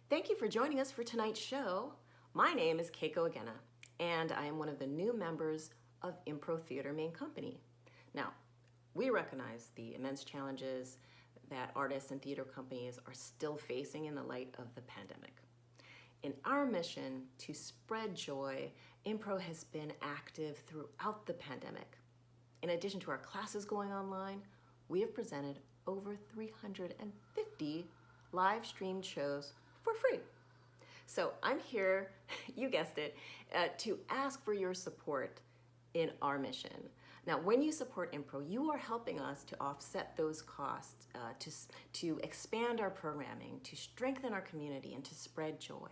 Thank you for joining us for tonight's show. My name is Keiko Agena, and I am one of the new members of Impro Theater Main Company. Now, we recognize the immense challenges that artists and theater companies are still facing in the light of the pandemic. In our mission to spread joy, Impro has been active throughout the pandemic. In addition to our classes going online, we have presented over 350 live streamed shows for free. So I'm here, you guessed it, to ask for your support in our mission. Now, when you support Impro, you are helping us to offset those costs, to expand our programming, to strengthen our community, and to spread joy.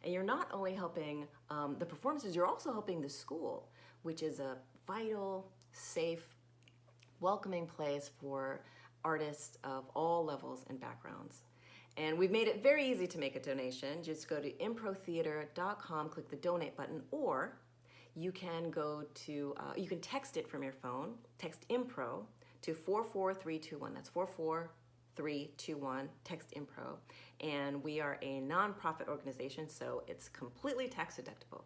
And you're not only helping the performances, you're also helping the school, which is a vital, safe, welcoming place for artists of all levels and backgrounds. And we've made it very easy to make a donation. Just go to improtheater.com, click the donate button, or you can go to, you can text it from your phone, text Impro to 44321. That's 44321, text Impro. And we are a nonprofit organization, so it's completely tax deductible.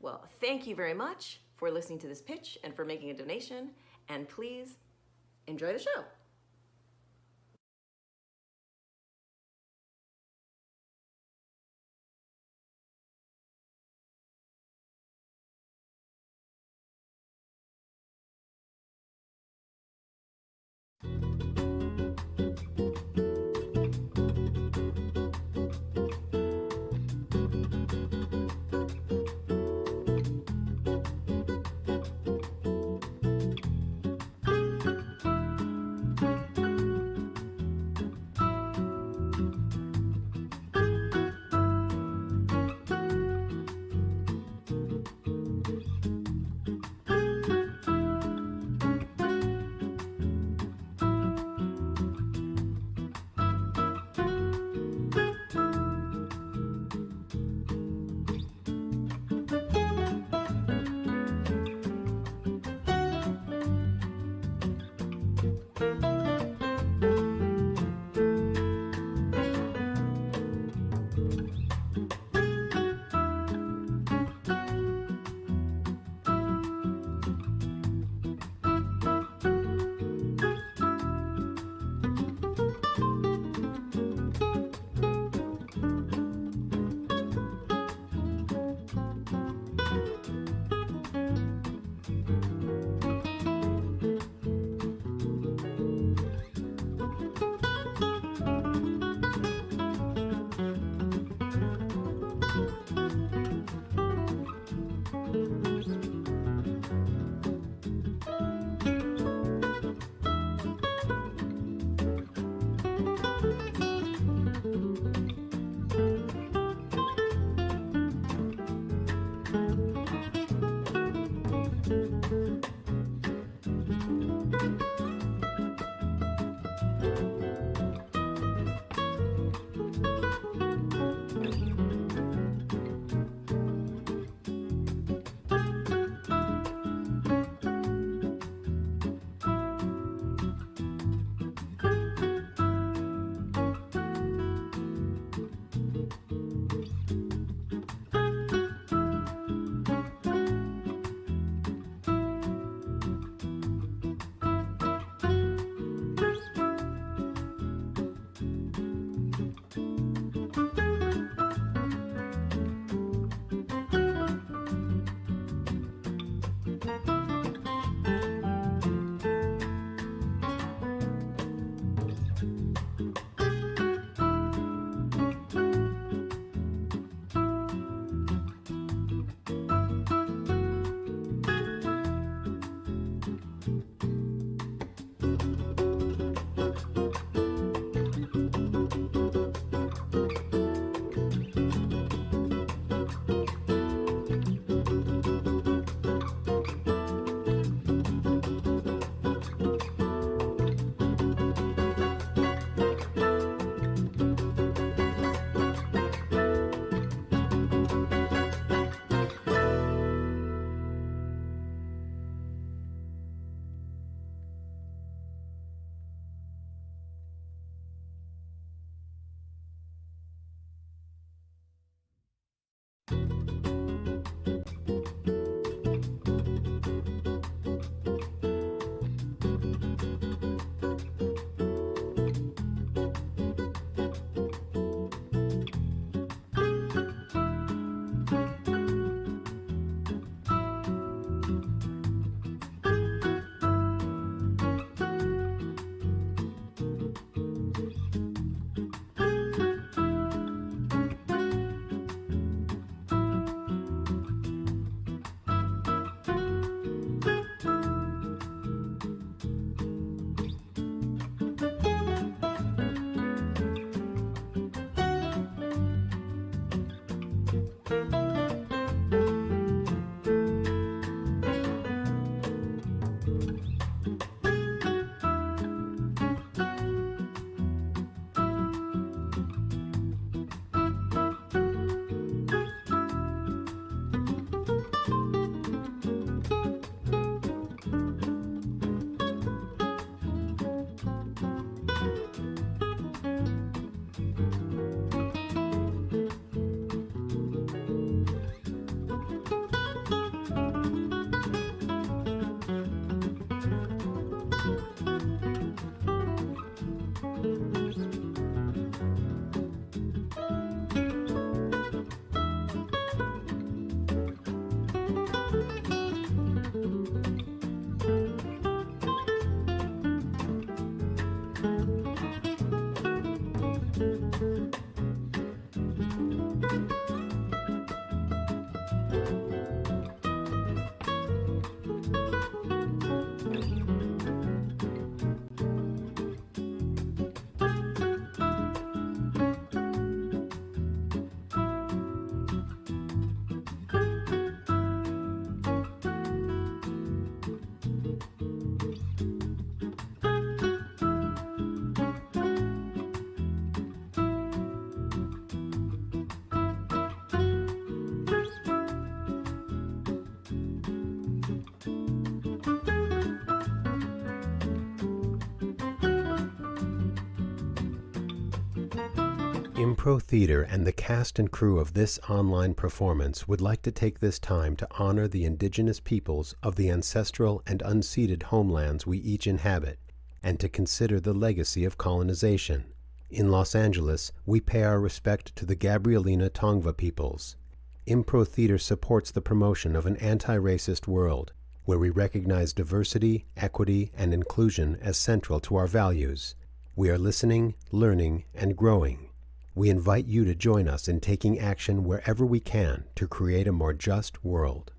Well, thank you very much for listening to this pitch and for making a donation, and please enjoy the show. Impro Theater and the cast and crew of this online performance would like to take this time to honor the indigenous peoples of the ancestral and unceded homelands we each inhabit, and to consider the legacy of colonization. In Los Angeles, we pay our respect to the Gabrielina Tongva peoples. Impro Theater supports the promotion of an anti-racist world, where we recognize diversity, equity, and inclusion as central to our values. We are listening, learning, and growing. We invite you to join us in taking action wherever we can to create a more just world.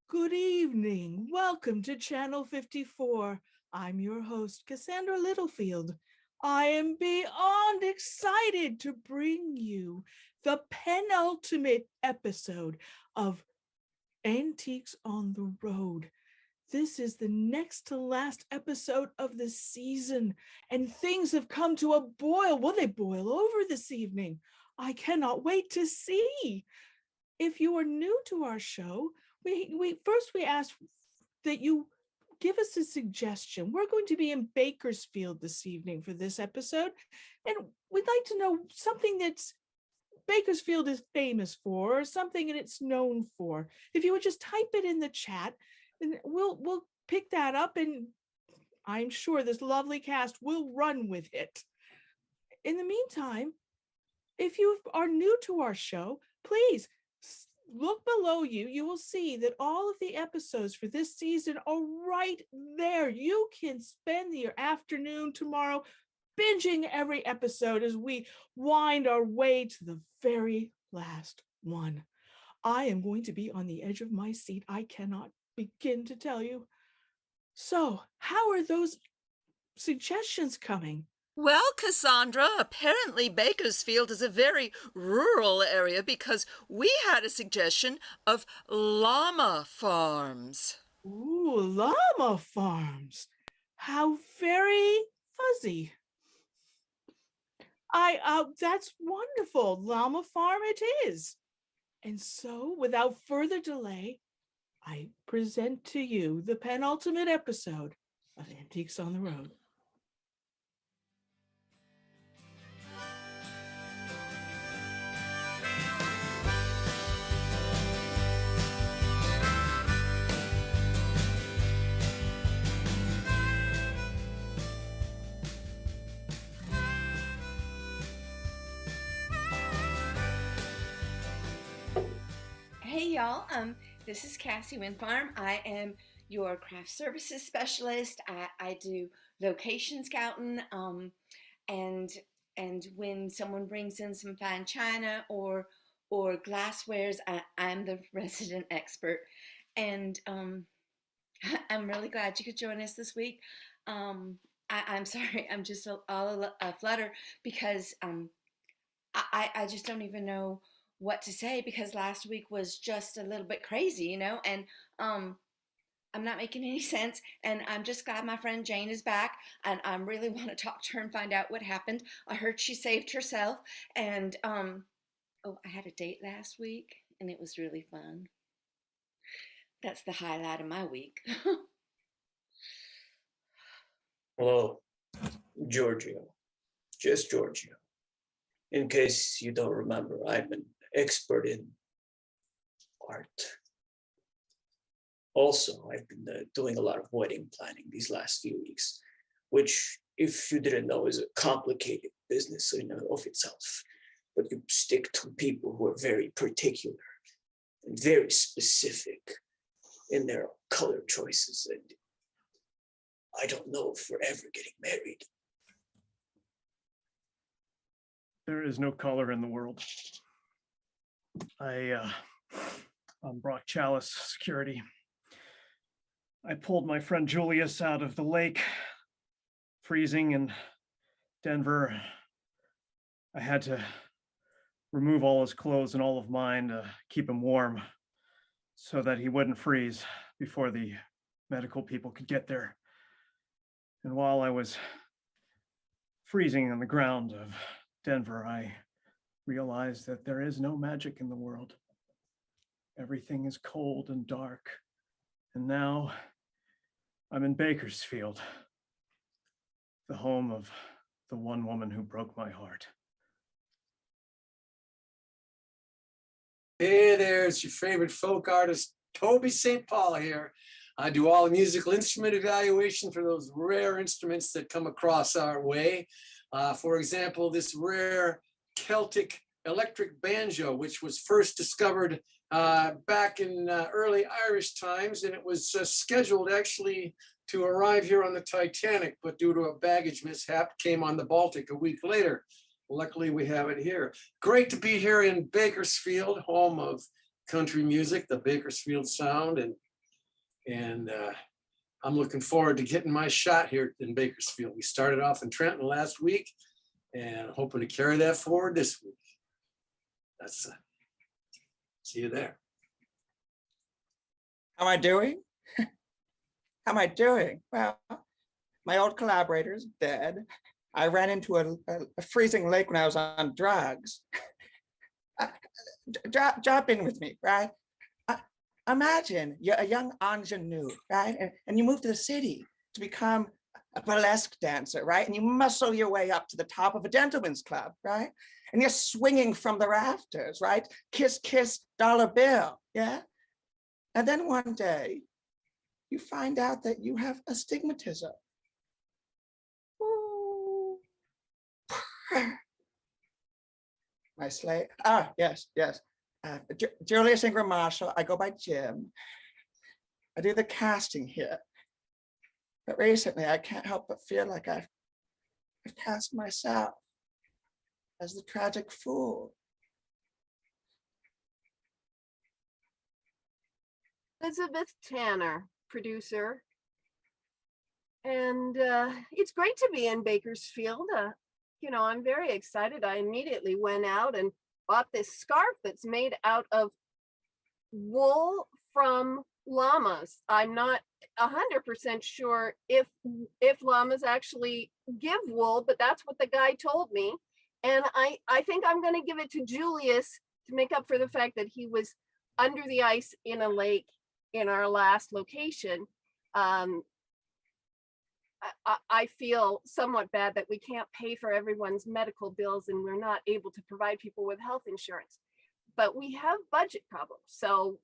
Good evening. Welcome to Channel 54. I'm your host, Cassandra Littlefield. I am beyond excited to bring you the penultimate episode of Antiques on the Road. This is the next to last episode of the season, and things have come to a boil. Will they boil over this evening? I cannot wait to see. If you are new to our show, we ask that you give us a suggestion. We're going to be in Bakersfield this evening for this episode, and we'd like to know something that's Bakersfield is famous for, or something that it's known for. If you would just type it in the chat, and we'll pick that up, and I'm sure this lovely cast will run with it. In the meantime, if you are new to our show, please look below you. You will see that all of the episodes for this season are right there. You can spend your afternoon tomorrow binging every episode as we wind our way to the very last one. I am going to be on the edge of my seat. I cannot begin to tell you. So, how are those suggestions coming? Well, Cassandra, apparently Bakersfield is a very rural area because we had a suggestion of llama farms. Ooh, llama farms. How very fuzzy. That's wonderful. Llama farm it is. And so, without further delay, I present to you the penultimate episode of Antiques on the Road. Hey y'all, this is Cassie Windfarm. I am your craft services specialist. I do location scouting, and when someone brings in some fine china or glasswares, I'm the resident expert. And I'm really glad you could join us this week. I'm sorry, I'm just all a flutter because I just don't even know what to say because last week was just a little bit crazy, you know, and I'm not making any sense, and I'm just glad my friend Jane is back, and I really want to talk to her and find out what happened. I heard she saved herself, and I had a date last week, and it was really fun. That's the highlight of my week. Hello, Giorgio, just Giorgio. In case you don't remember, I'm an expert in art. Also, I've been doing a lot of wedding planning these last few weeks, which, if you didn't know, is a complicated business in and of itself. But you stick to people who are very particular and very specific in their color choices. And I don't know if we're ever getting married. There is no color in the world. I'm Brock Chalice, security. I pulled my friend Julius out of the lake, freezing in Denver. I had to remove all his clothes and all of mine to keep him warm so that he wouldn't freeze before the medical people could get there. And while I was freezing on the ground of Denver, I realized that there is no magic in the world. Everything is cold and dark. And now I'm in Bakersfield, the home of the one woman who broke my heart. Hey there, it's your favorite folk artist, Toby St. Paul here. I do all the musical instrument evaluation for those rare instruments that come across our way. For example, this rare Celtic electric banjo, which was first discovered back in early Irish times, and it was scheduled actually to arrive here on the Titanic, but due to a baggage mishap, came on the Baltic a week later. Luckily, we have it here. Great to be here in Bakersfield, home of country music, the Bakersfield sound, and I'm looking forward to getting my shot here in Bakersfield. We started off in Trenton last week, and hoping to carry that forward this week. That's see you there. How am I doing? How am I doing? Well, my old collaborator is dead. I ran into a freezing lake when I was on drugs. Drop in with me, right? Imagine you're a young ingenue, right? And you move to the city to become a burlesque dancer, right? And you muscle your way up to the top of a gentleman's club, right? And you're swinging from the rafters, right? Kiss, kiss, dollar bill, yeah? And then one day, you find out that you have astigmatism. Ooh. My slate. Yes. Julius Ingram Marshall. I go by Jim. I do the casting here. But recently, I can't help but feel like I've cast myself as the tragic fool. Elizabeth Tanner, producer. And it's great to be in Bakersfield. I'm very excited. I immediately went out and bought this scarf that's made out of wool from llamas. I'm not 100% sure if llamas actually give wool, but that's what the guy told me. And I think I'm going to give it to Julius to make up for the fact that he was under the ice in a lake in our last location. I feel somewhat bad that we can't pay for everyone's medical bills and we're not able to provide people with health insurance, but we have budget problems. So,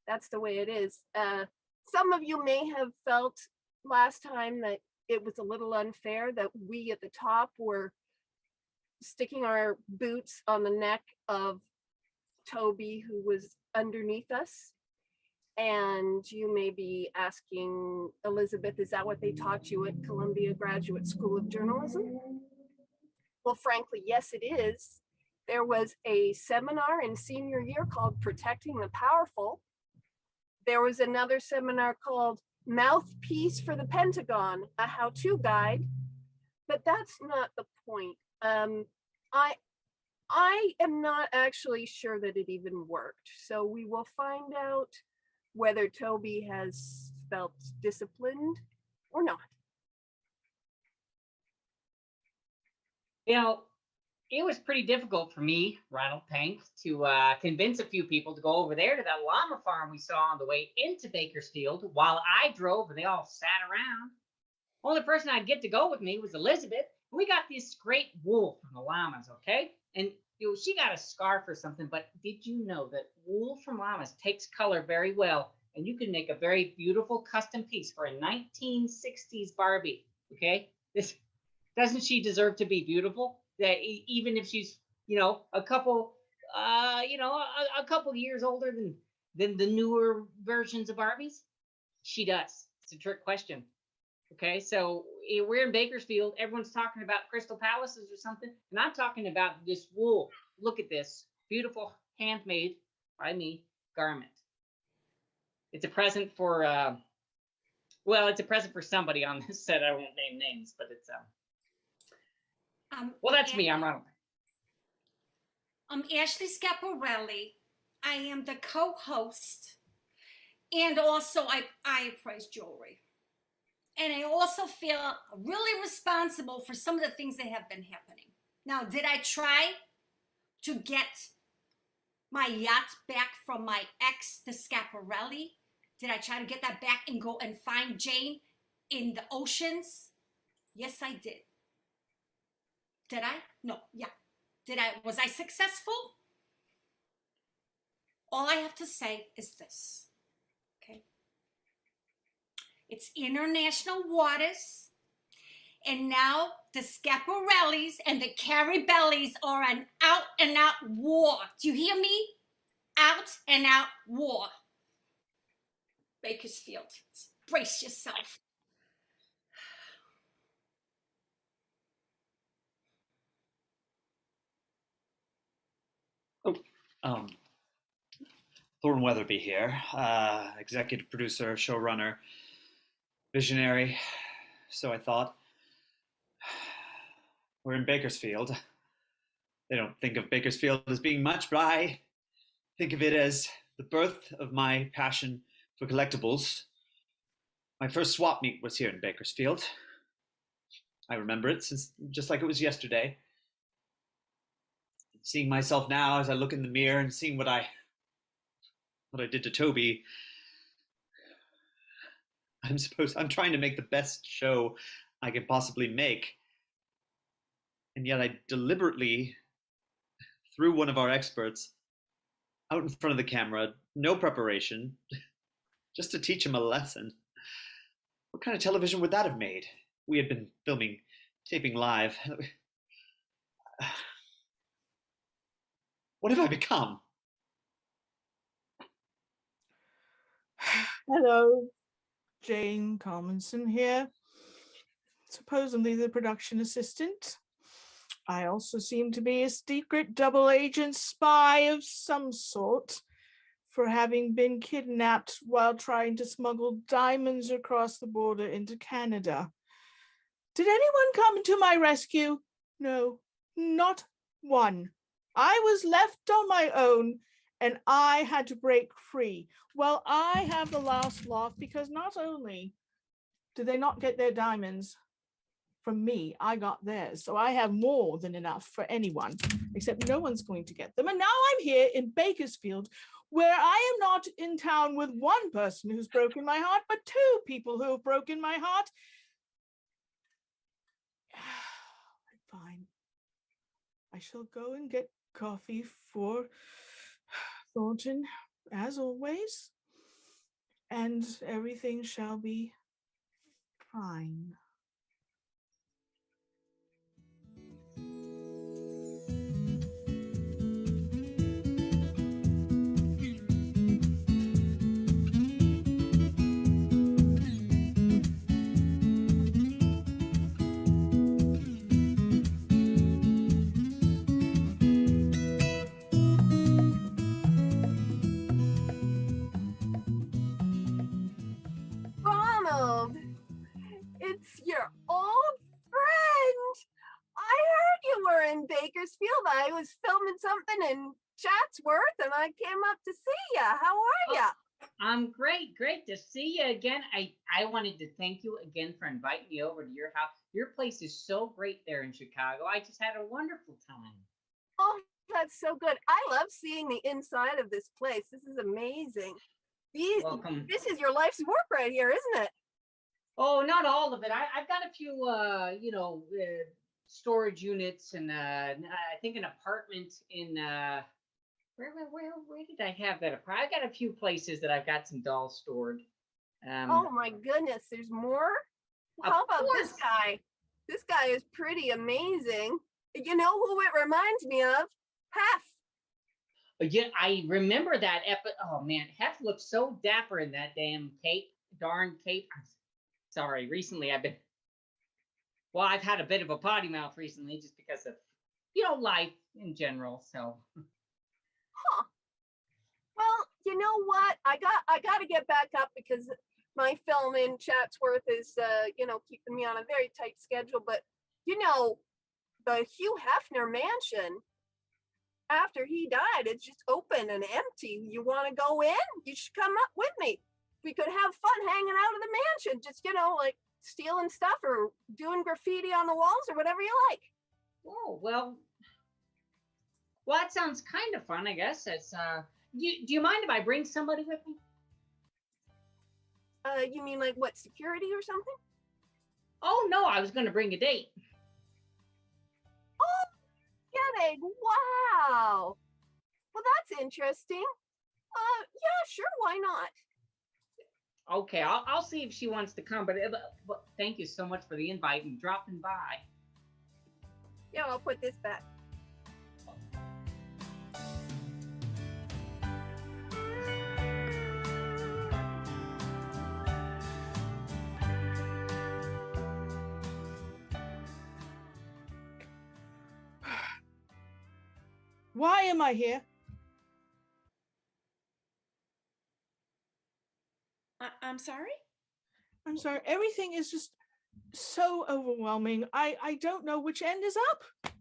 that's the way it is. Some of you may have felt last time that it was a little unfair that we at the top were sticking our boots on the neck of Toby, who was underneath us. And you may be asking, Elizabeth, is that what they taught you at Columbia Graduate School of Journalism? Well, frankly, yes, it is. There was a seminar in senior year called Protecting the Powerful. There was another seminar called Mouthpiece for the Pentagon, a how-to guide, but that's not the point. I am not actually sure that it even worked. So we will find out whether Toby has felt disciplined or not. It was pretty difficult for me, Ronald Pank, to convince a few people to go over there to that llama farm we saw on the way into Bakersfield while I drove and they all sat around. Only person I'd get to go with me was Elizabeth. We got this great wool from the llamas, okay? And she got a scarf or something, but did you know that wool from llamas takes color very well, and you can make a very beautiful custom piece for a 1960s Barbie? Okay, this doesn't she deserve to be beautiful? That even if she's a couple a couple years older than the newer versions of Barbies, she does. It's a trick question. Okay, so we're in Bakersfield. Everyone's talking about Crystal Palaces or something, and I'm talking about this wool. Look at this beautiful handmade by me garment. It's a present for it's a present for somebody on this set. I won't name names, but it's well, that's me. I'm Ronald. I'm Ashley Scaparelli. I am the co-host, and also I price jewelry. And I also feel really responsible for some of the things that have been happening. Now, did I try to get my yacht back from my ex, the Scaparelli? Did I try to get that back and go and find Jane in the oceans? Yes, I did. Did I? No, yeah. Was I successful? All I have to say is this, okay? It's international waters, and now the Scaparellis and the Kari Bellies are an out-and-out war. Do you hear me? Out-and-out war. Bakersfield, brace yourself. Thorne Weatherby here, executive producer, showrunner, visionary. So I thought, we're in Bakersfield. They don't think of Bakersfield as being much, but I think of it as the birth of my passion for collectibles. My first swap meet was here in Bakersfield. I remember it since just like it was yesterday. Seeing myself now as I look in the mirror and seeing what I did to Toby, I'm trying to make the best show I can possibly make. And yet I deliberately threw one of our experts out in front of the camera, no preparation, just to teach him a lesson. What kind of television would that have made? We had been taping live. What have I become? Hello, Jane Colmanson here, supposedly the production assistant. I also seem to be a secret double agent spy of some sort for having been kidnapped while trying to smuggle diamonds across the border into Canada. Did anyone come to my rescue? No, not one. I was left on my own and I had to break free. Well, I have the last laugh because not only did they not get their diamonds from me, I got theirs. So I have more than enough for anyone, except no one's going to get them. And now I'm here in Bakersfield, where I am not in town with one person who's broken my heart, but two people who have broken my heart. Fine. I shall go and get coffee for Thornton, as always, and everything shall be fine. Ronald, it's your old friend. I heard you were in Bakersfield. I was filming something in Chatsworth and I came up to see you. How are you? I'm great to see you again. I wanted to thank you again for inviting me over to your house. Your place is so great there in Chicago. I just had a wonderful time. Oh, that's so good. I love seeing the inside of this place. This is amazing. Welcome. This is your life's work right here, isn't it? Oh, not all of it. I've got a few, storage units and I think an apartment in where did I have that apartment? I got a few places that I've got some dolls stored. Oh my goodness, there's more? Of How about this course. guy? This guy is pretty amazing. You know who it reminds me of? Hef. Yeah, I remember that oh man, Hef looked so dapper in that damn cape, darn cape. I'm sorry, recently I've had a bit of a potty mouth recently just because of, life in general. So. Huh. Well, you know what? I got to get back up because my film in Chatsworth is, keeping me on a very tight schedule. But, the Hugh Hefner mansion, after he died, it's just open and empty. You want to go in? You should come up with me. We could have fun hanging out in the mansion, just, like stealing stuff or doing graffiti on the walls or whatever you like. Oh, well, that sounds kind of fun, I guess. It's, do you mind if I bring somebody with me? You mean like what, security or something? Oh, no, I was going to bring a date. Oh, kidding. Wow. Well, that's interesting. Yeah, sure, why not? Okay, I'll see if she wants to come, but thank you so much for the invite and dropping by. Yeah, I'll put this back. Why am I here? I'm sorry? I'm sorry. Everything is just so overwhelming. I don't know which end is up.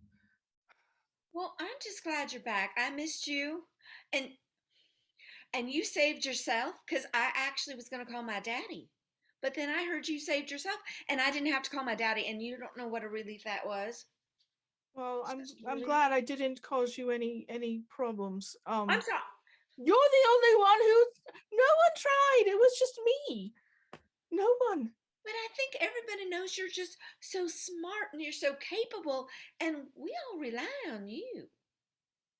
Well, I'm just glad you're back. I missed you. And you saved yourself, because I actually was going to call my daddy. But then I heard you saved yourself, and I didn't have to call my daddy, and you don't know what a relief that was. Well, I'm glad I didn't cause you any problems. I'm sorry. You're the only one who. No one tried. It was just me. No one. But I think everybody knows you're just so smart and you're so capable, and we all rely on you.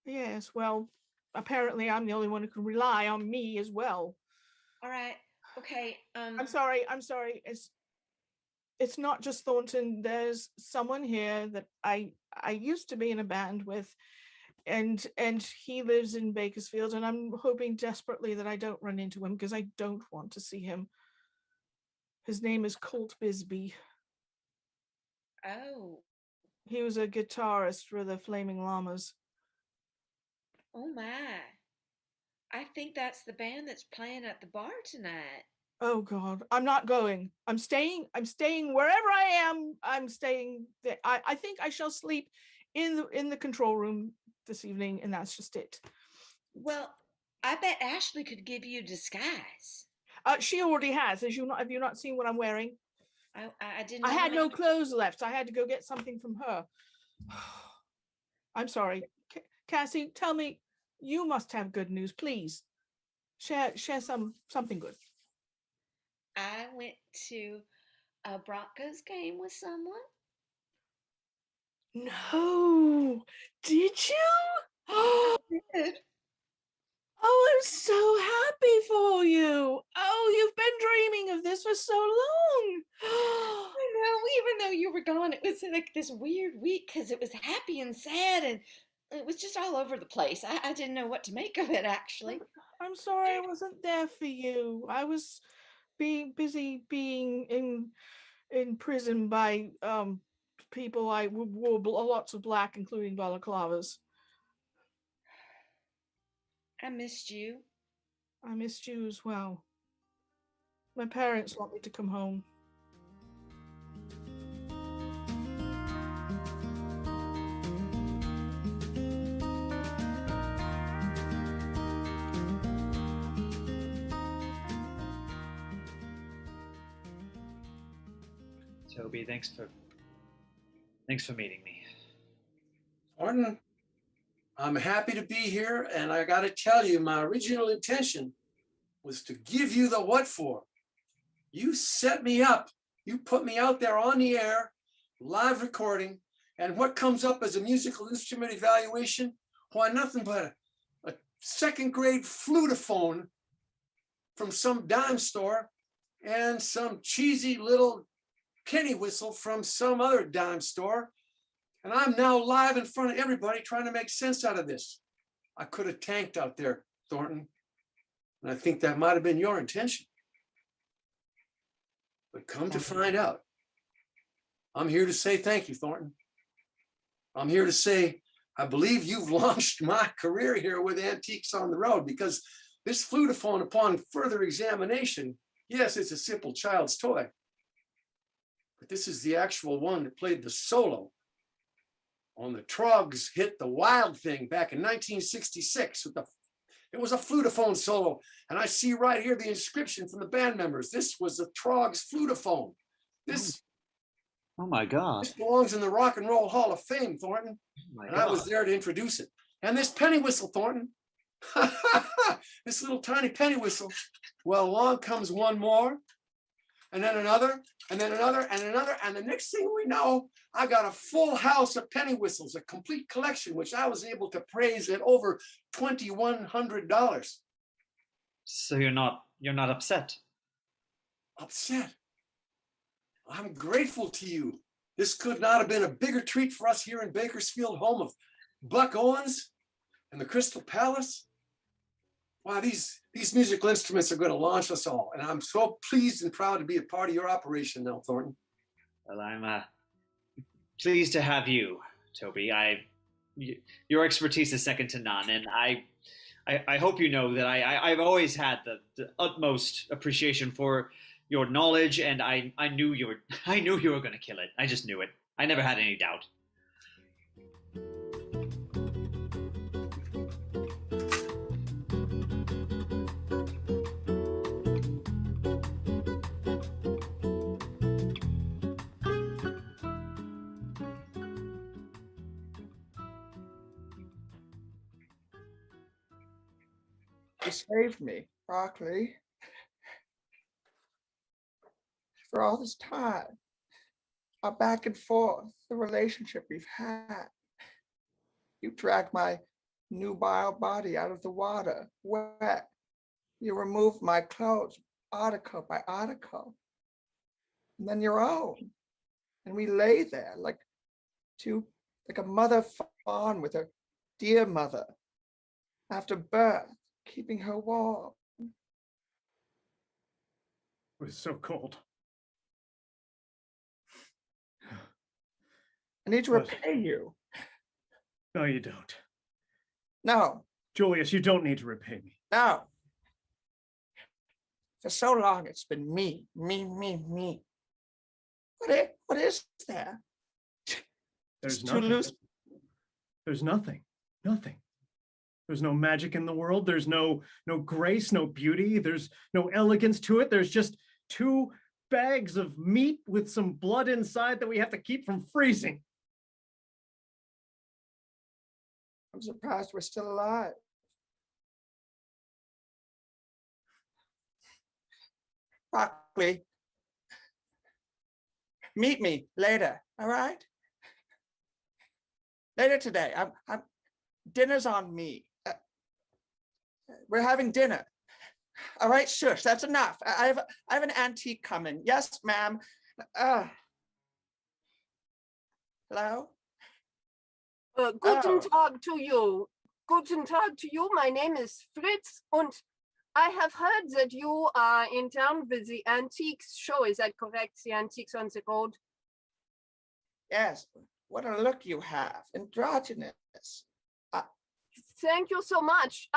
Yes, well, apparently I'm the only one who can rely on me as well. All right. Okay. I'm sorry. It's not just Thornton. There's someone here that I used to be in a band with, and he lives in Bakersfield, and I'm hoping desperately that I don't run into him because I don't want to see him. His name is Colt Bisbee. Oh. He was a guitarist for the Flaming Llamas. Oh my. I think that's the band that's playing at the bar tonight. Oh God, I'm not going. I'm staying wherever I am. I'm staying there. I think I shall sleep in the control room this evening, and that's just it. Well, I bet Ashley could give you a disguise. She already has. Have you not seen what I'm wearing? I didn't. I had no clothes left. I had to go get something from her. I'm sorry, Cassie. Tell me, you must have good news. Please share something good. I went to a Broncos game with someone. No, did you? I did. Oh, I'm so happy for you. Oh, you've been dreaming of this for so long. I know, even though you were gone, it was like this weird week because it was happy and sad, and it was just all over the place. I didn't know what to make of it, actually. I'm sorry I wasn't there for you. I was busy being in prison by people I wore lots of black, including balaclavas. I missed you. I missed you as well. My parents want me to come home. Toby, thanks for meeting me. Martin, I'm happy to be here, and I got to tell you, my original intention was to give you the what for. You set me up. You put me out there on the air, live recording, And what comes up as a musical instrument evaluation? Why, nothing but a second grade flutophone from some dime store and some cheesy little penny whistle from some other dime store. And I'm now live in front of everybody trying to make sense out of this. I could have tanked out there, Thornton. And I think that might have been your intention. But come to find out, I'm here to say thank you, Thornton. I'm here to say, I believe you've launched my career here with Antiques on the Road, because this flutophone, upon further examination, yes, it's a simple child's toy, but this is the actual one that played the solo on the Troggs hit The Wild Thing back in 1966 with it was a flutophone solo. And I see right here the inscription from the band members. This was the Troggs flutophone. Oh my God. This belongs in the Rock and Roll Hall of Fame, Thornton. And I was there to introduce it. And this penny whistle, Thornton, this little tiny penny whistle. Well, along comes one more, and then another, and then another, and another. And the next thing we know, I got a full house of penny whistles, a complete collection, which I was able to praise at over $2,100. So you're not upset? Upset? I'm grateful to you. This could not have been a bigger treat for us here in Bakersfield, home of Buck Owens and the Crystal Palace. Wow, these musical instruments are going to launch us all. And I'm so pleased and proud to be a part of your operation now, Thornton. Well, I'm pleased to have you, Toby. Your expertise is second to none, and I hope you know that I've always had the utmost appreciation for your knowledge, and I knew you were going to kill it. I just knew it. I never had any doubt. You saved me, Broccoli. For all this time, our back and forth, the relationship we've had. You dragged my nubile body out of the water, wet. You removed my clothes, article by article. And then your own. And we lay there like a mother fawn with her dear mother. After birth, keeping her warm. It was so cold. I need to repay you. No, you don't. No. Julius, you don't need to repay me. No. For so long, it's been me. What is there? There's Too nothing. loose. There's nothing. Nothing. There's no magic in the world. There's no grace, no beauty. There's no elegance to it. There's just 2 bags of meat with some blood inside that we have to keep from freezing. I'm surprised we're still alive. Broccoli, meet me later, all right? Later today. I'm dinner's on me. We're having dinner. All right, shush, that's enough. I have an antique coming. Yes, ma'am. Hello? Guten Tag to you. Guten Tag to you. My name is Fritz, and I have heard that you are in town with the Antiques show. Is that correct? The Antiques on the Road? Yes. What a look you have. Androgynous. Thank you so much.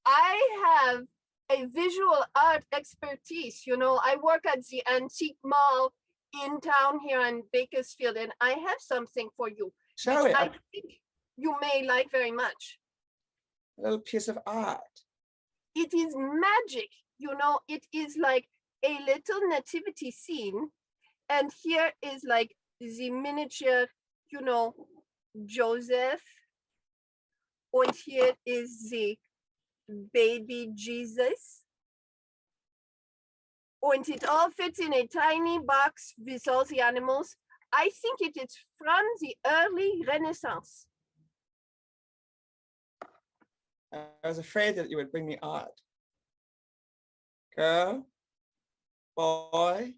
I have a visual art expertise. You know, I work at the Antique Mall in town here in Bakersfield, and I have something for you. Show which it. I think you may like very much. A little piece of art. It is magic. You know, it is like a little nativity scene. And here is like the miniature, you know, Joseph. And here is the baby Jesus. And it all fits in a tiny box with all the animals. I think it is from the early Renaissance. I was afraid that you would bring me odd. Girl, boy,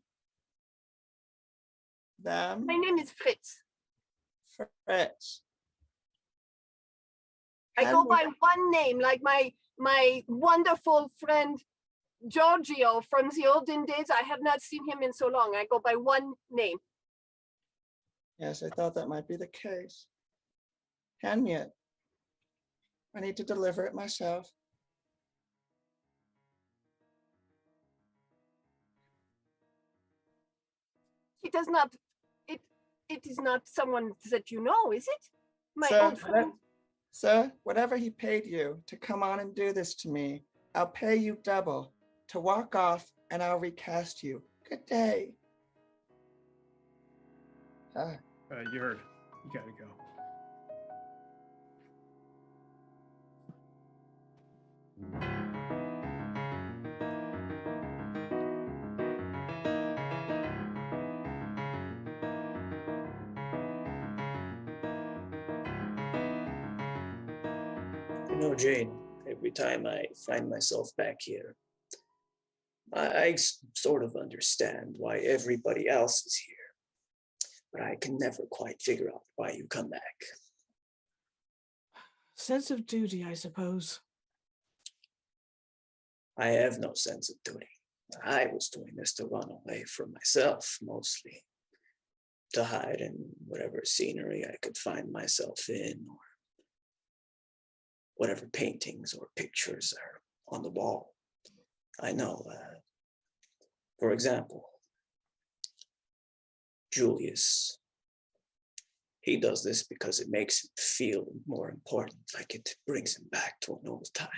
them, My name is Fritz. Fritz. I go by one name, like my wonderful friend Giorgio from the olden days. I have not seen him in so long. I go by one name. Yes, I thought that might be the case. Hand me it. I need to deliver it myself. He does not, it is not someone that you know, is it? My Sir, old friend. Sir, whatever he paid you to come on and do this to me, I'll pay you double to walk off and I'll recast you. Good day. You heard. You gotta go. You know, Jane, every time I find myself back here, I sort of understand why everybody else is here, but I can never quite figure out why you come back. Sense of duty, I suppose. I have no sense of duty. I was doing this to run away from myself, mostly. To hide in whatever scenery I could find myself in, or whatever paintings or pictures are on the wall. I know, for example, Julius, he does this because it makes him feel more important, like it brings him back to an old time.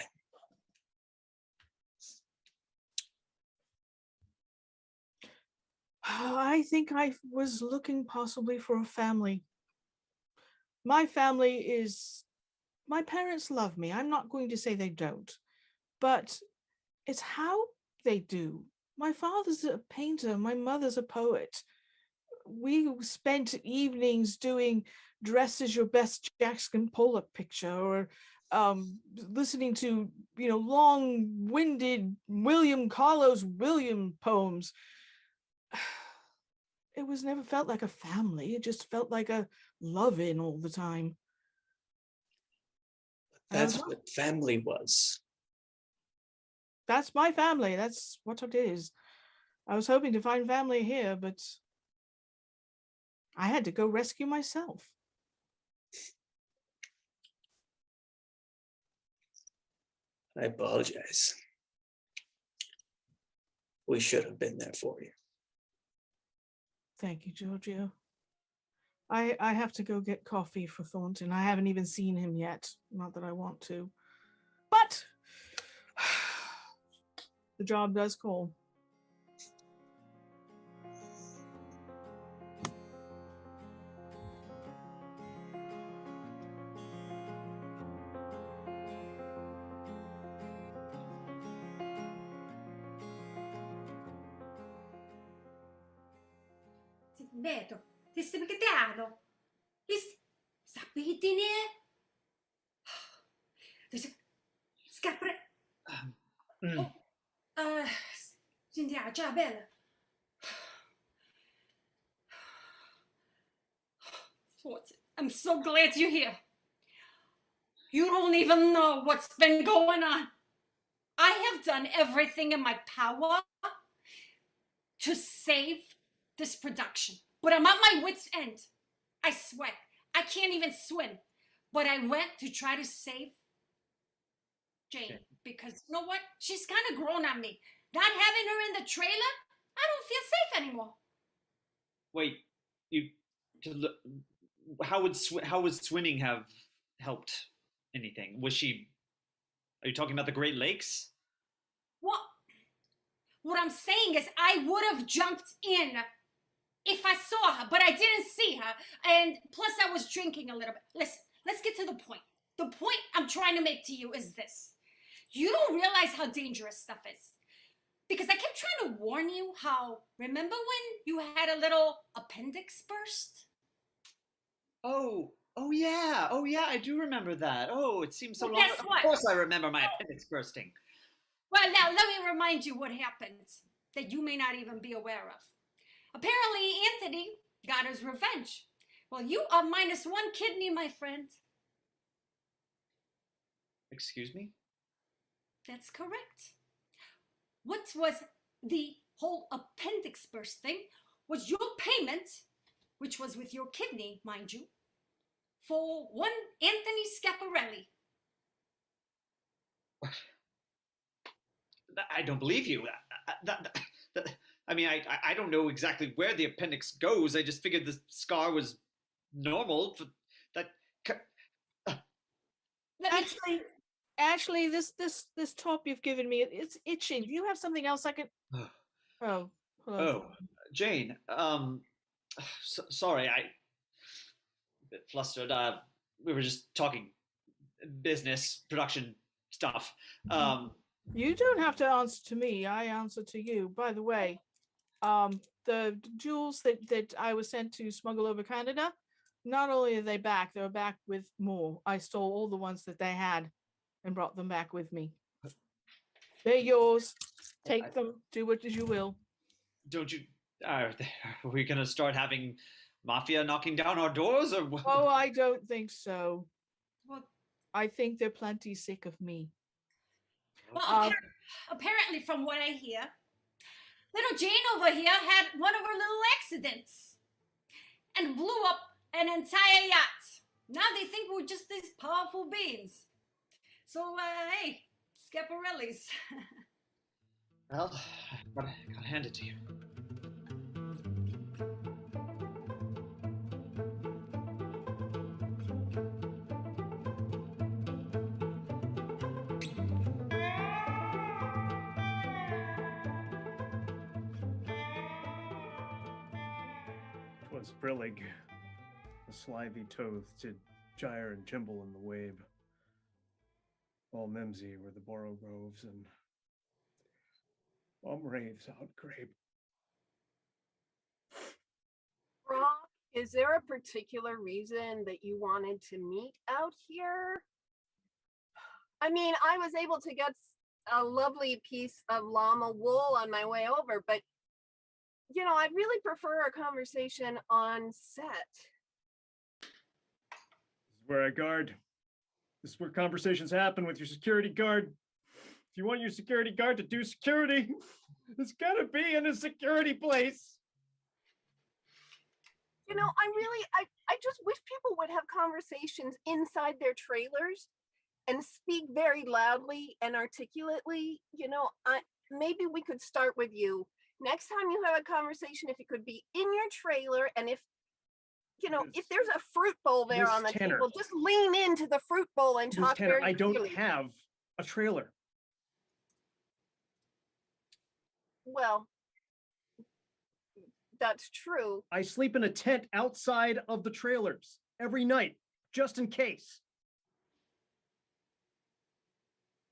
I think I was looking possibly for a family. My family is, my parents love me. I'm not going to say they don't, but it's how they do. My father's a painter. My mother's a poet. We spent evenings doing Dress as Your Best Jackson Pollock picture, or listening to, long-winded William Carlos Williams poems. It was never felt like a family. It just felt like a love-in all the time. That's what family was. That's my family. That's what it is. I was hoping to find family here, but I had to go rescue myself. I apologize. We should have been there for you. Thank you, Giorgio. I have to go get coffee for Thornton. I haven't even seen him yet. Not that I want to. But the job does call. Beto, testem ketano. Sapitine. Scapre. Cindia, ciao, bella. I'm so glad you're here. You don't even know what's been going on. I have done everything in my power to save this production, but I'm at my wit's end. I swear, I can't even swim, but I went to try to save Jane because you know what? She's kind of grown on me. Not having her in the trailer, I don't feel safe anymore. Wait, how would swimming have helped anything? Are you talking about the Great Lakes? What I'm saying is I would have jumped in if I saw her, but I didn't see her. And plus I was drinking a little bit. Listen, let's get to the point. The point I'm trying to make to you is this. You don't realize how dangerous stuff is. Because I kept trying to warn you how, remember when you had a little appendix burst? Oh yeah. Oh yeah, I do remember that. Oh, it seems so Well, long guess ago. what? Of course I remember my appendix bursting. Well, now let me remind you what happened that you may not even be aware of. Apparently, Anthony got his revenge. Well, you are minus one kidney, my friend. Excuse me? That's correct. What was the whole appendix burst thing was your payment, which was with your kidney, mind you, for one Anthony Schiaparelli. I don't believe you. I mean, I don't know exactly where the appendix goes. I just figured the scar was normal. Ashley, this top you've given me, it's itching. Do you have something else I could? Oh, hello. Oh, Jane. Sorry, I a bit flustered. We were just talking business, production stuff. You don't have to answer to me. I answer to you. By the way, the jewels that I was sent to smuggle over Canada, not only are they back, they're back with more. I stole all the ones that they had and brought them back with me. They're yours. Take them. Do what you will. Don't you? Are we gonna start having mafia knocking down our doors, or what? Oh, I don't think so. Well, I think they're plenty sick of me. Well, apparently, from what I hear, little Jane over here had one of her little accidents and blew up an entire yacht. Now they think we're just these powerful beings. So, hey, Schiaparellis. Well, gotta hand it to you. Was brillig, the slithy toth did gyre and gimble in the wabe. All mimsy were the borough groves and raves out grape. Brock, is there a particular reason that you wanted to meet out here? I mean, I was able to get a lovely piece of llama wool on my way over, but you know, I'd really prefer a conversation on set. This is where I guard. This is where conversations happen with your security guard. If you want your security guard to do security, it's gotta be in a security place. You know, I just wish people would have conversations inside their trailers and speak very loudly and articulately. You know, maybe we could start with you. Next time you have a conversation, if it could be in your trailer, and if, you know, if there's a fruit bowl there on the table, just lean into the fruit bowl and talk very I don't clearly. have a trailer. Well, that's true. I sleep in a tent outside of the trailers every night, just in case.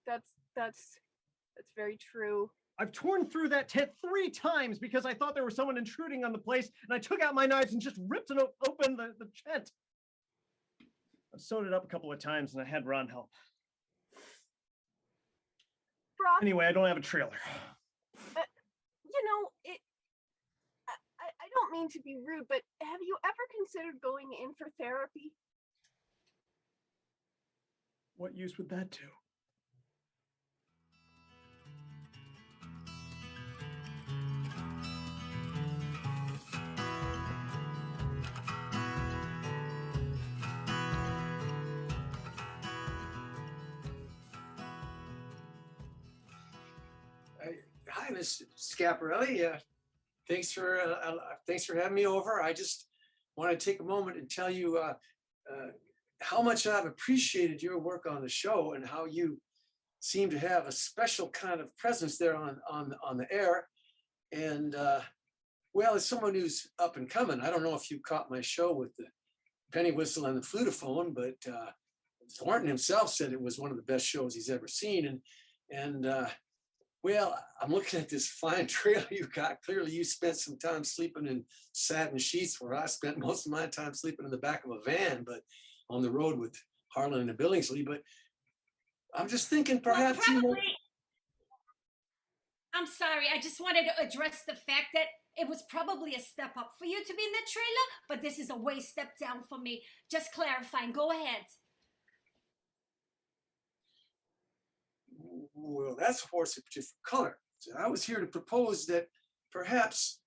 That's very true. I've torn through that tent 3 times because I thought there was someone intruding on the place, and I took out my knives and just ripped it open the tent. I've sewed it up a couple of times, and I had Ron help. Brock, anyway, I don't have a trailer. You know, I don't mean to be rude, but have you ever considered going in for therapy? What use would that do? Hi, Miss Schiaparelli. Thanks for having me over. I just want to take a moment and tell you how much I've appreciated your work on the show and how you seem to have a special kind of presence there on the air. And well, as someone who's up and coming, I don't know if you caught my show with the penny whistle and the flutophone, but Thornton himself said it was one of the best shows he's ever seen. And Well, I'm looking at this fine trailer you got. Clearly, you spent some time sleeping in satin sheets, where I spent most of my time sleeping in the back of a van, but on the road with Harlan and Billingsley. But I'm just thinking perhaps Well, probably, I'm sorry, I just wanted to address the fact that it was probably a step up for you to be in the trailer, but this is a way step down for me. Just clarifying. Go ahead. Well, that's a horse of different color. So I was here to propose that perhaps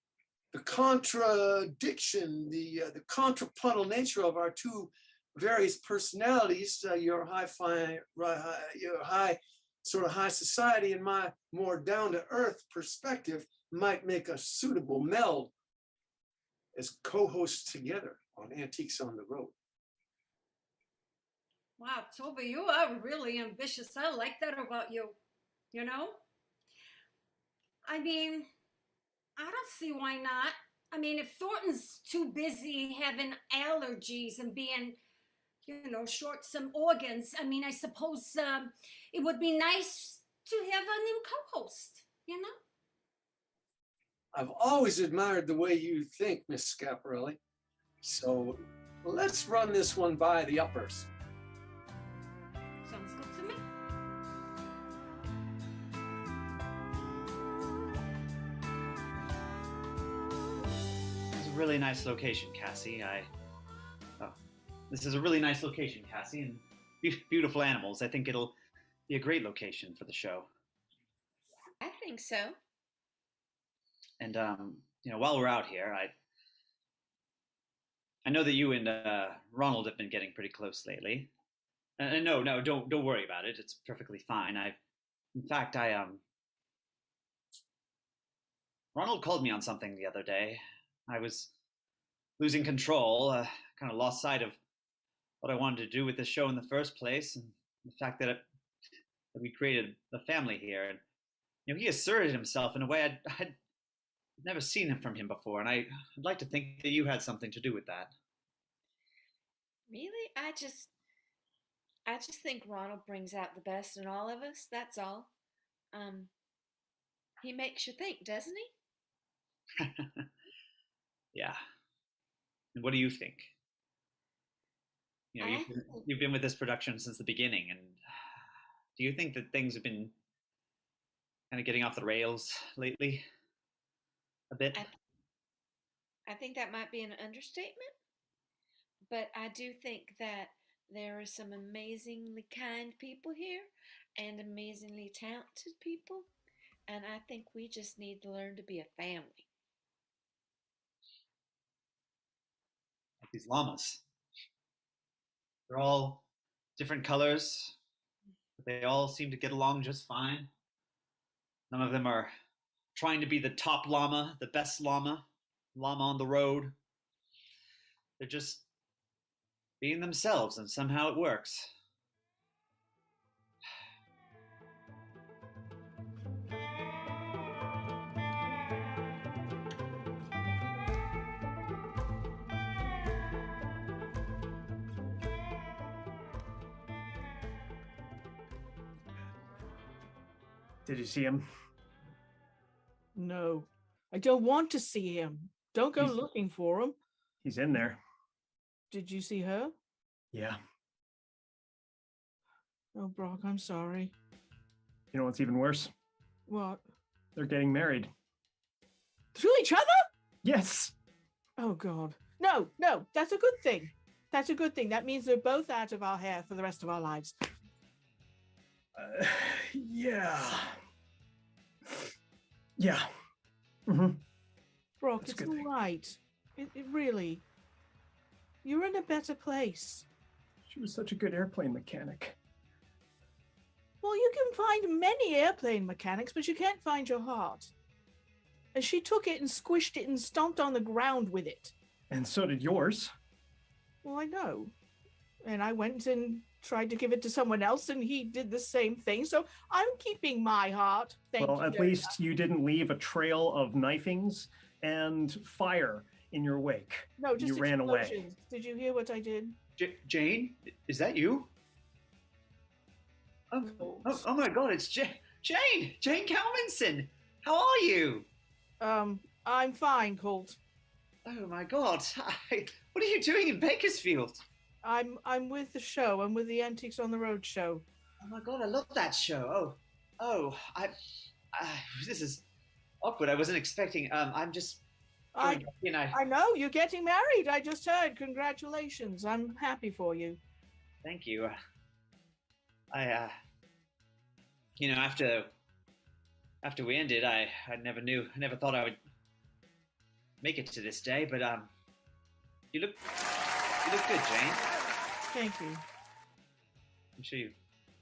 the contradiction, the contrapuntal nature of our two various personalities, your high society and my more down to earth perspective, might make a suitable meld as co-hosts together on Antiques on the Road. Wow, Toby, you are really ambitious. I like that about you, you know? I mean, I don't see why not. I mean, if Thornton's too busy having allergies and being, short some organs, I mean, I suppose it would be nice to have a new co-host, I've always admired the way you think, Miss Scaparelli. So let's run this one by the uppers. Sounds good to me. It's a really nice location, Cassie. This is a really nice location, Cassie, and beautiful animals. I think it'll be a great location for the show. I think so. And while we're out here, I know that you and Ronald have been getting pretty close lately. And no, don't worry about it. It's perfectly fine. Ronald called me on something the other day. I was losing control, kind of lost sight of what I wanted to do with this show in the first place, and the fact that we created a family here. And he asserted himself in a way I'd never seen him from him before, and I'd like to think that you had something to do with that. Really? I just think Ronald brings out the best in all of us. That's all. He makes you think, doesn't he? Yeah. And what do you think? You've been with this production since the beginning, and do you think that things have been kind of getting off the rails lately? A bit? I think that might be an understatement, but I do think that there are some amazingly kind people here and amazingly talented people, and I think we just need to learn to be a family. Like these llamas. They're all different colors, but they all seem to get along just fine. None of them are trying to be the top llama, the best llama on the road. They're just being themselves, and somehow it works. Did you see him? No, I don't want to see him. Don't go looking for him. He's in there. Did you see her? Yeah. Oh, Brock, I'm sorry. You know what's even worse? What? They're getting married. To each other? Yes. Oh, God. No, that's a good thing. That's a good thing. That means they're both out of our hair for the rest of our lives. Yeah. Yeah. Mm-hmm. Brock, That's it's a good all thing. right. It really. You're in a better place. She was such a good airplane mechanic. Well, you can find many airplane mechanics, but you can't find your heart. And she took it and squished it and stomped on the ground with it. And so did yours. Well, I know. And I went and tried to give it to someone else, and he did the same thing. So I'm keeping my heart. Thank Well, you at very least much. you didn't leave a trail of knifings and fire in your wake. No, just you ran away. explosions. Did you hear what I did? Jane, is that you? Oh my God, it's Jane Kelvinson, how are you? I'm fine, Colt. Oh my God, what are you doing in Bakersfield? I'm with the show. I'm with the Antiques on the Road show. Oh my God, I love that show. This is awkward. I wasn't expecting. I'm just. I know you're getting married. I just heard. Congratulations. I'm happy for you. Thank you. After we ended, I never thought I would make it to this day. But you look good, Jane. Thank you. I'm sure you.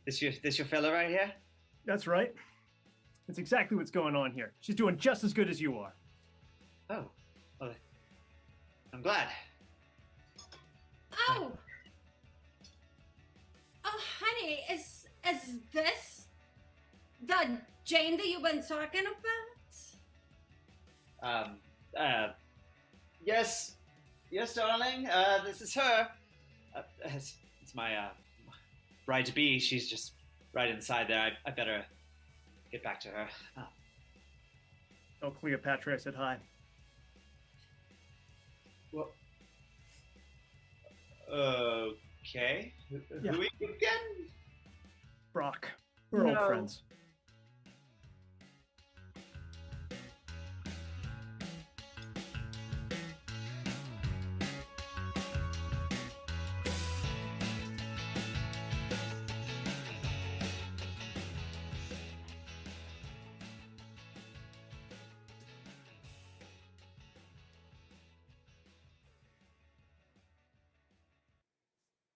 This your fella right here? That's right. That's exactly what's going on here. She's doing just as good as you are. Oh, well, I'm glad. Oh, honey, is this the Jane that you've been talking about? Yes, darling. This is her. It's my bride to be. She's just right inside there. I better get back to her. Oh, Cleopatra, I said hi. Well, okay. Yeah. Who are you again? Brock. We're old friends.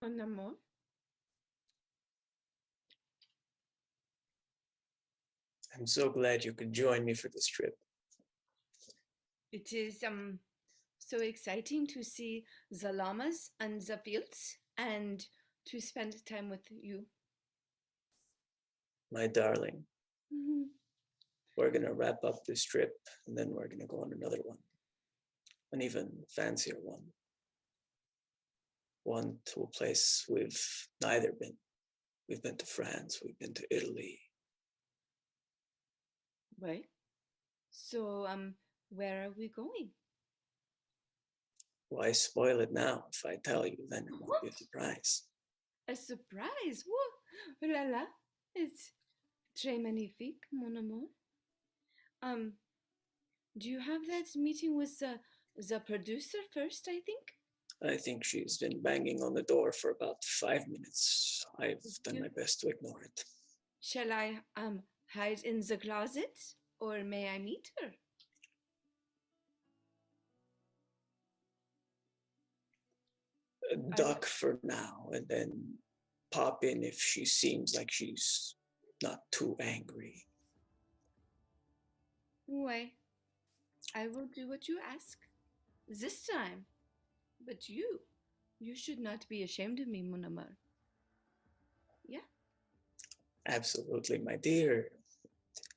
Mon amour. I'm so glad you could join me for this trip. It is so exciting to see the llamas and the fields and to spend time with you. My darling, Mhm. we're gonna wrap up this trip and then we're gonna go on another one. An even fancier one. One to a place we've neither been. We've been to France, we've been to Italy. Right. So where are we going? Why spoil it now? If I tell you, then it won't be a surprise. A surprise. Whoa. Oh la la. It's très magnifique, mon amour. Do you have that meeting with the producer first, I think? I think she's been banging on the door for about 5 minutes. I've done my best to ignore it. Shall I hide in the closet or may I meet her? Duck for now and then pop in if she seems like she's not too angry. Why, I will do what you ask. This time. But you should not be ashamed of me, mon amour. Yeah? Absolutely, my dear.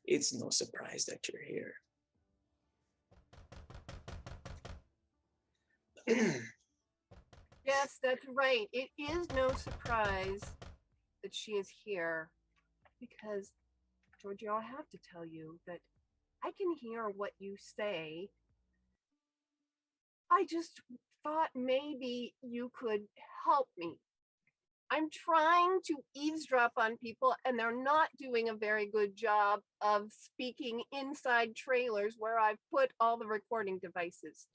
It's no surprise that you're here. Yes, that's right. It is no surprise that she is here because, Giorgio, I have to tell you that I can hear what you say. I just thought maybe you could help me. I'm trying to eavesdrop on people and they're not doing a very good job of speaking inside trailers where I've put all the recording devices.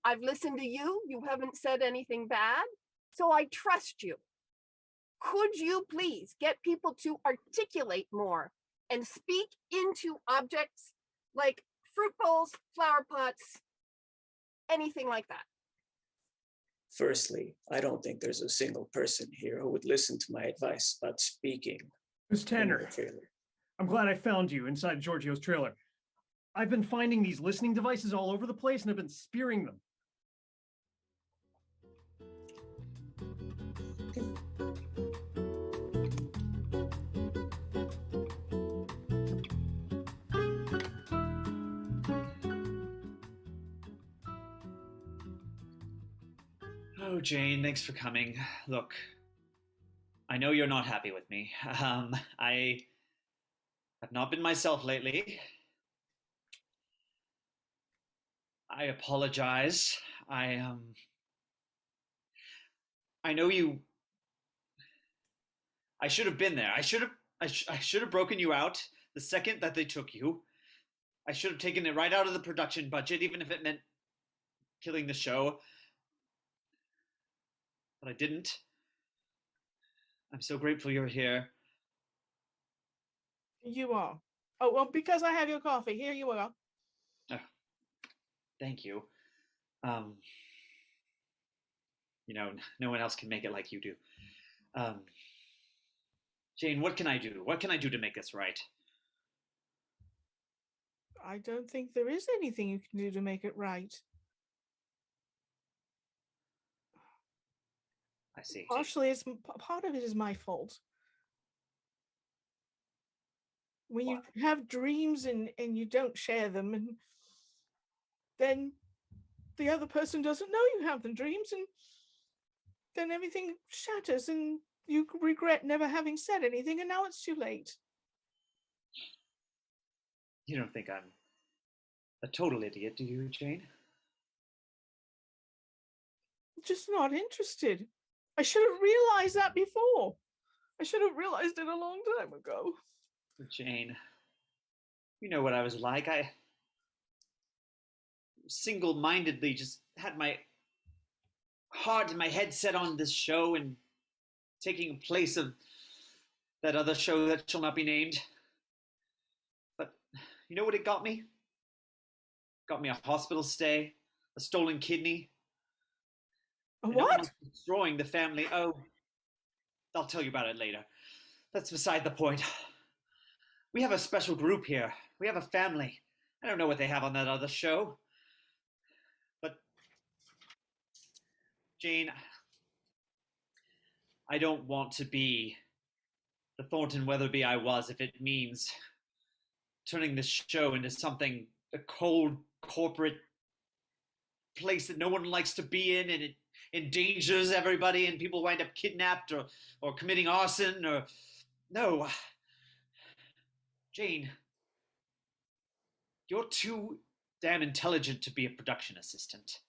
I've listened to you. You haven't said anything bad. So I trust you. Could you please get people to articulate more and speak into objects like fruit bowls, flower pots, anything like that? Firstly, I don't think there's a single person here who would listen to my advice about speaking. Miss Tanner, I'm glad I found you inside Giorgio's trailer. I've been finding these listening devices all over the place and I've been spearing them. Oh, Jane, thanks for coming. Look, I know you're not happy with me. I I've not been myself lately. I apologize. I know you. I should have been there. I should have broken you out the second that they took you. I should have taken it right out of the production budget, even if it meant killing the show. But I didn't. I'm so grateful you're here. You are. Oh, well, because I have your coffee. Here you are. Oh, thank you. No one else can make it like you do. Jane, what can I do? What can I do to make this right? I don't think there is anything you can do to make it right. I see. Partially, part of it is my fault. When you have dreams and you don't share them, and then the other person doesn't know you have the dreams, and then everything shatters and you regret never having said anything, and now it's too late. You don't think I'm a total idiot, do you, Jane? I'm just not interested. I should have realized that before. I should have realized it a long time ago. Jane, you know what I was like. I single-mindedly just had my heart and my head set on this show and taking place of that other show that shall not be named. But you know what it got me? Got me a hospital stay, a stolen kidney. What? Destroying the family. Oh, I'll tell you about it later. That's beside the point. We have a special group here. We have a family. I don't know what they have on that other show. But, Jane, I don't want to be the Thornton Weatherby I was if it means turning this show into something, a cold corporate place that no one likes to be in, and it endangers everybody and people wind up kidnapped or committing arson or... No. Jane, you're too damn intelligent to be a production assistant.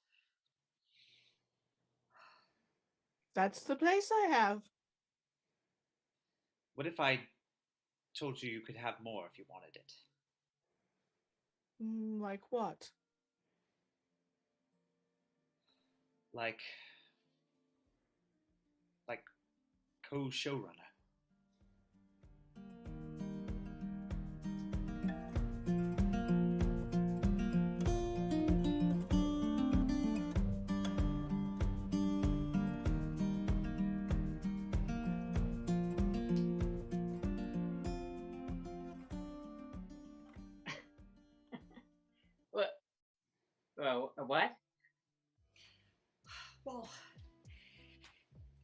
That's the place I have. What if I told you you could have more if you wanted it? Like what? Like co-showrunner. What? Well,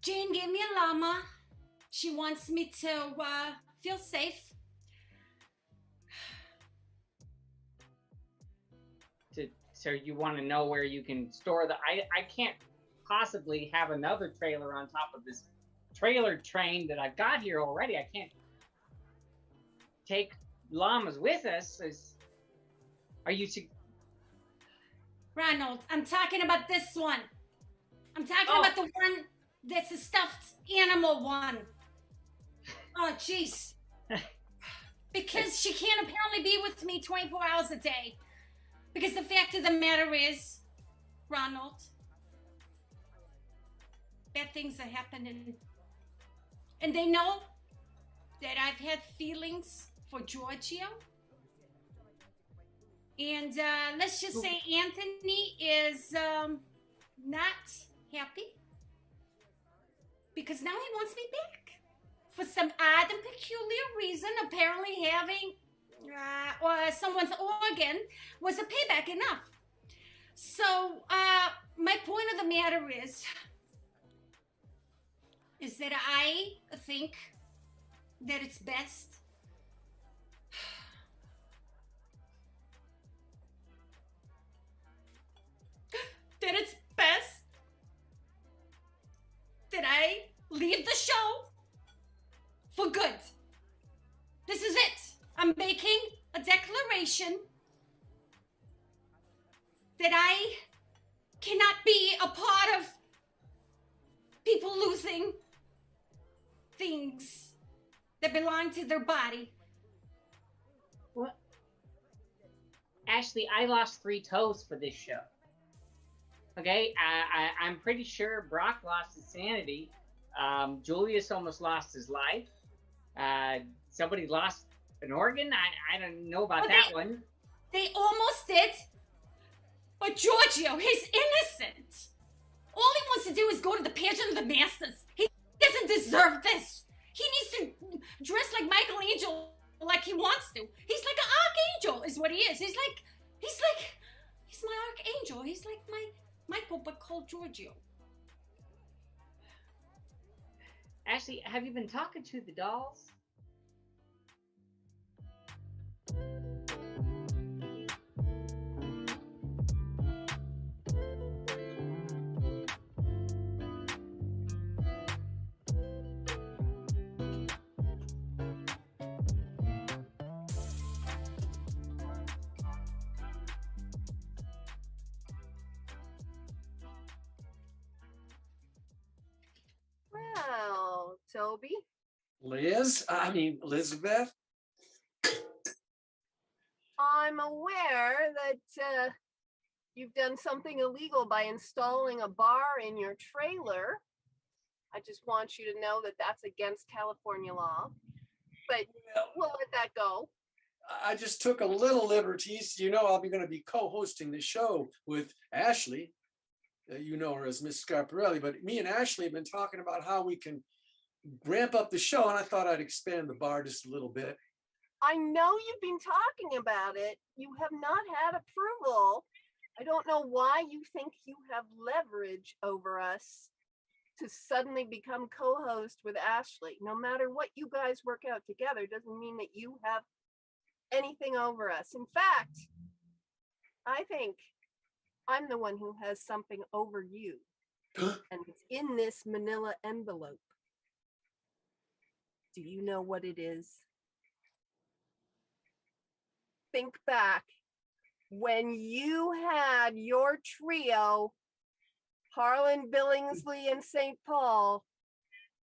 Jane gave me a llama. She wants me to feel safe. So you want to know where you can store the... I can't possibly have another trailer on top of this trailer train that I've got here already. I can't take llamas with us. Are you... Ronald, I'm talking about this one. I'm talking about the one that's a stuffed animal one. Oh, jeez. Because she can't apparently be with me 24 hours a day. Because the fact of the matter is, Ronald, bad things are happening. And they know that I've had feelings for Giorgio. And let's just say Anthony is not happy. Because now he wants me back. For some odd and peculiar reason, apparently having or someone's organ was a payback enough. So my point of the matter is that I think that it's best that I leave the show for good. This is it. I'm basically frustration that I cannot be a part of people losing things that belong to their body. What? Ashley, I lost 3 toes for this show. Okay, I'm pretty sure Brock lost his sanity. Julius almost lost his life. Somebody lost an organ. I don't know about that one. They almost did. But Giorgio, he's innocent. All he wants to do is go to the pageant of the masters. He doesn't deserve this. He needs to dress like Michelangelo, like he wants to. He's like an archangel, is what he is. He's my archangel. He's like my Michael, but called Giorgio. Ashley, have you been talking to the dolls? Well, Toby. Elizabeth. I'm aware that you've done something illegal by installing a bar in your trailer. I just want you to know that that's against California law, but we'll let that go. I just took a little liberties. You know, I'll be going to be co-hosting the show with Ashley. You know her as Miss Scarparelli, but me and Ashley have been talking about how we can ramp up the show, and I thought I'd expand the bar just a little bit. I know you've been talking about it. You have not had approval. I don't know why you think you have leverage over us to suddenly become co-host with Ashley. No matter what you guys work out together doesn't mean that you have anything over us. In fact, I think I'm the one who has something over you. And it's in this manila envelope. Do you know what it is? Think back when you had your trio, Harlan, Billingsley, and St. Paul,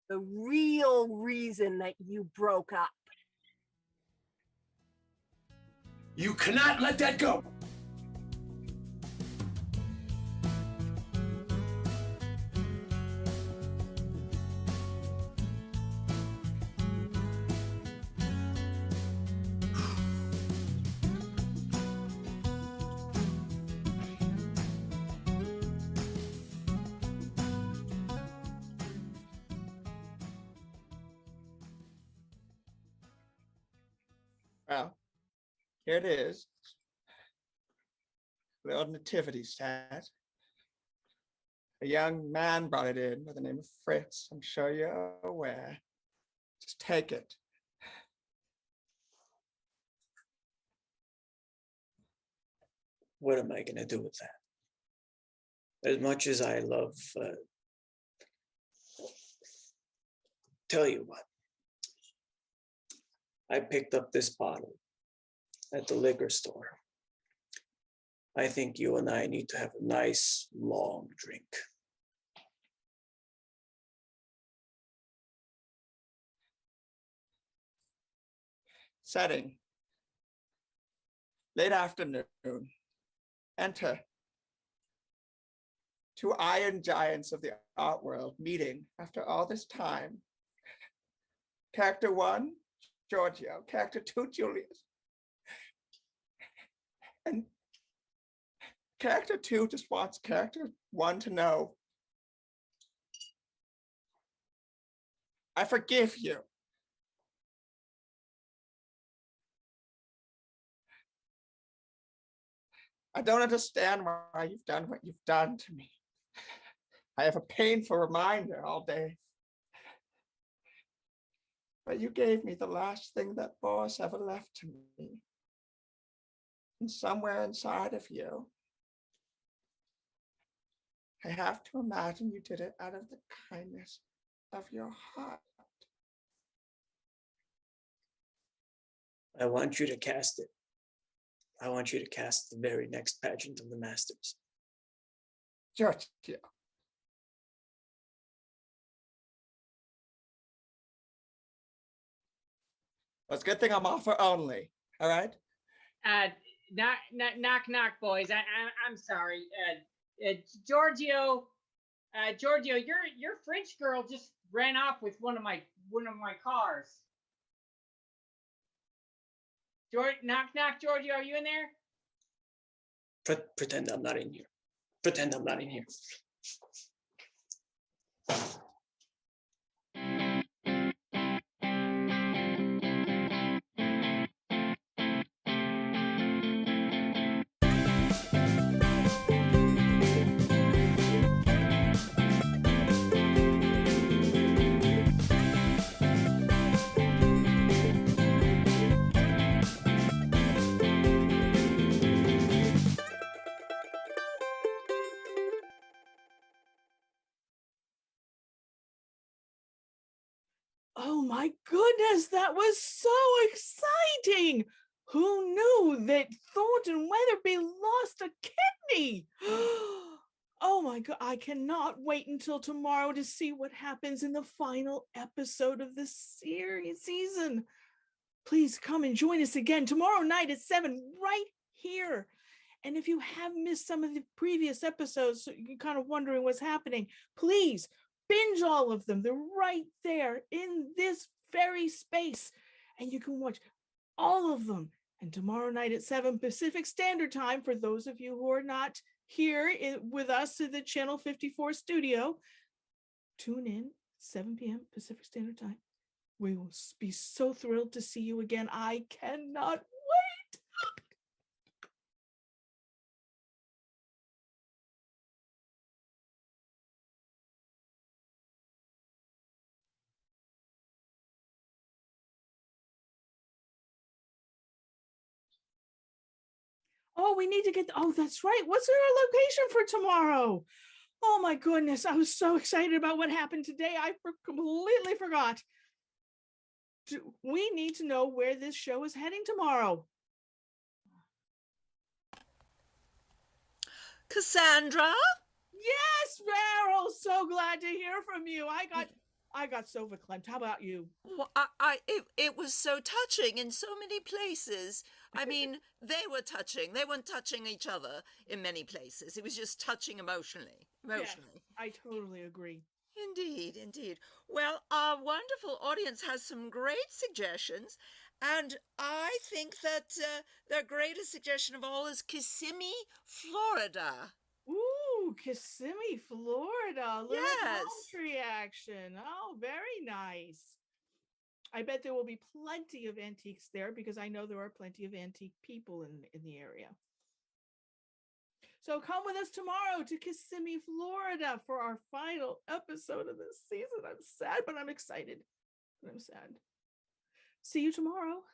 the real reason that you broke up. You cannot let that go. Well, here it is. The old nativity set. A young man brought it in by the name of Fritz. I'm sure you're aware. Just take it. What am I going to do with that? As much as I love, tell you what, I picked up this bottle at the liquor store. I think you and I need to have a nice long drink. Setting. Late afternoon. Enter. 2 iron giants of the art world meeting after all this time. Character 1, Giorgio. Character 2, Julius. And character 2 just wants character 1 to know, I forgive you. I don't understand why you've done what you've done to me. I have a painful reminder all day. But you gave me the last thing that boss ever left to me. And somewhere inside of you, I have to imagine you did it out of the kindness of your heart. I want you to cast it I want you to cast the very next pageant of the Masters. Giorgio. Well, it's a good thing I'm offer only. All right. Knock, boys. I'm sorry. Giorgio, your French girl just ran off with one of my cars. Knock, Giorgio, are you in there? Pretend I'm not in here. Pretend I'm not in here. Oh my goodness, that was so exciting! Who knew that Thornton Weatherby lost a kidney? Oh my God, I cannot wait until tomorrow to see what happens in the final episode of this season. Please come and join us again tomorrow night at 7 right here. And if you have missed some of the previous episodes, so you're kind of wondering what's happening, please binge all of them. They're right there in this very space. And you can watch all of them. And tomorrow night at 7 Pacific Standard Time, for those of you who are not here with us in the Channel 54 studio, tune in 7 p.m. Pacific Standard Time. We will be so thrilled to see you again. I cannot wait. Oh, we need to get, oh, that's right. What's our location for tomorrow? Oh my goodness, I was so excited about what happened today. I completely forgot. We need to know where this show is heading tomorrow. Cassandra? Yes, Meryl, so glad to hear from you. I got so verklempt. How about you? Well, it was so touching in so many places. I mean, they were touching. They weren't touching each other in many places. It was just touching emotionally. Yes, I totally agree. Indeed. Well, our wonderful audience has some great suggestions, and I think that their greatest suggestion of all is Kissimmee, Florida. Ooh, Kissimmee, Florida. Little Yes. country action. Oh, very nice. I bet there will be plenty of antiques there because I know there are plenty of antique people in the area. So come with us tomorrow to Kissimmee, Florida for our final episode of this season. I'm sad, but I'm excited. I'm sad. See you tomorrow.